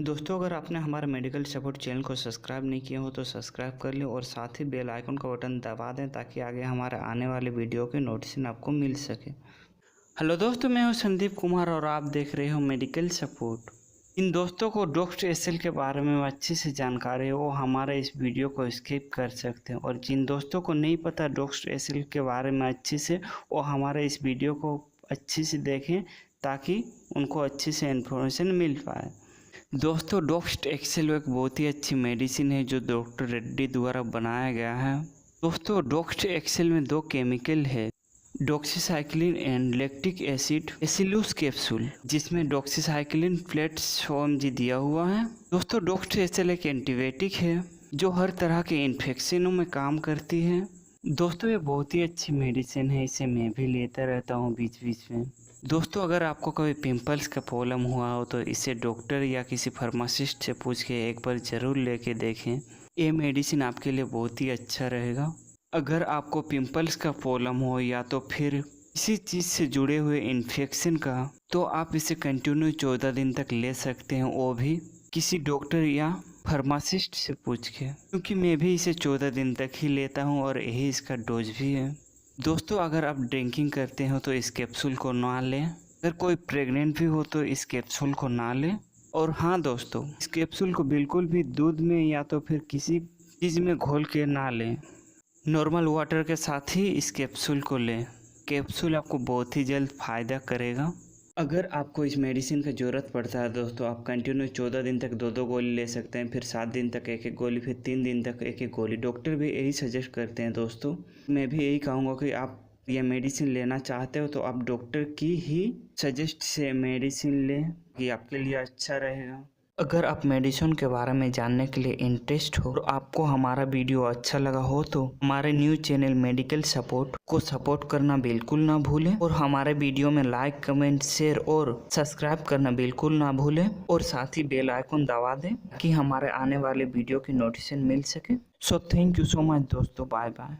दोस्तों, अगर आपने हमारे मेडिकल सपोर्ट चैनल को सब्सक्राइब नहीं किया हो तो सब्सक्राइब कर लें और साथ ही बेल आइकन का बटन दबा दें ताकि आगे हमारे आने वाले वीडियो के नोटिफिकेशन आपको मिल सके। हेलो दोस्तों, मैं हूं संदीप कुमार और आप देख रहे हो मेडिकल सपोर्ट। इन दोस्तों को DOXT-SL के बारे में अच्छी से जानकारी है वो हमारे इस वीडियो को स्किप कर सकते हैं, और जिन दोस्तों को नहीं पता DOXT-SL के बारे में अच्छी से, वो हमारे इस वीडियो को अच्छी से देखें ताकि उनको अच्छी से इन्फॉर्मेशन मिल पाए। दोस्तों, DOXT-SL एक बहुत ही अच्छी मेडिसिन है जो डॉक्टर रेड्डी द्वारा बनाया गया है। दोस्तों, DOXT-SL में दो केमिकल है, doxycycline and lactic acid bacillus capsule, जिसमें डॉक्सीसाइक्लिन फ्लैट 100 mg दिया हुआ है। दोस्तों, DOXT-SL एक एंटीबायोटिक है जो हर तरह के इन्फेक्शनों में काम करती है। दोस्तों, ये बहुत ही अच्छी मेडिसिन है, इसे मैं भी लेता रहता हूँ बीच बीच में। दोस्तों, अगर आपको कभी पिंपल्स का प्रॉब्लम हुआ हो तो इसे डॉक्टर या किसी फार्मासिस्ट से पूछ के एक बार ज़रूर लेके देखें। ये मेडिसिन आपके लिए बहुत ही अच्छा रहेगा। अगर आपको पिंपल्स का प्रॉब्लम हो या तो फिर किसी चीज़ से जुड़े हुए इन्फेक्शन का, तो आप इसे कंटिन्यू 14 दिन तक ले सकते हैं, वो भी किसी डॉक्टर या फार्मासिस्ट से पूछ के, क्योंकि मैं भी इसे 14 दिन तक ही लेता हूँ और यही इसका डोज भी है। दोस्तों, अगर आप ड्रिंकिंग करते हो तो इस कैप्सूल को ना लें। अगर कोई प्रेग्नेंट भी हो तो इस कैप्सूल को ना लें। और हाँ दोस्तों, इस कैप्सूल को बिल्कुल भी दूध में या तो फिर किसी चीज़ में घोल के ना लें। नॉर्मल वाटर के साथ ही इस कैप्सूल को लें। कैप्सूल आपको बहुत ही जल्द फ़ायदा करेगा। अगर आपको इस मेडिसिन की ज़रूरत पड़ता है दोस्तों, आप कंटिन्यू 14 दिन तक 2-2 गोली ले सकते हैं, फिर 7 दिन तक 1-1 गोली, फिर 3 दिन तक 1-1 गोली। डॉक्टर भी यही सजेस्ट करते हैं। दोस्तों, मैं भी यही कहूँगा कि आप ये मेडिसिन लेना चाहते हो तो आप डॉक्टर की ही सजेस्ट से मेडिसिन लें कि आपके लिए अच्छा रहेगा। अगर आप मेडिसिन के बारे में जानने के लिए इंटरेस्ट हो और आपको हमारा वीडियो अच्छा लगा हो तो हमारे न्यू चैनल मेडिकल सपोर्ट को सपोर्ट करना बिल्कुल ना भूलें, और हमारे वीडियो में लाइक, कमेंट, शेयर और सब्सक्राइब करना बिल्कुल ना भूलें, और साथ ही बेल आइकन दबा दें कि हमारे आने वाले वीडियो की नोटिफिकेशन मिल सके। So thank you so much दोस्तों, बाय बाय।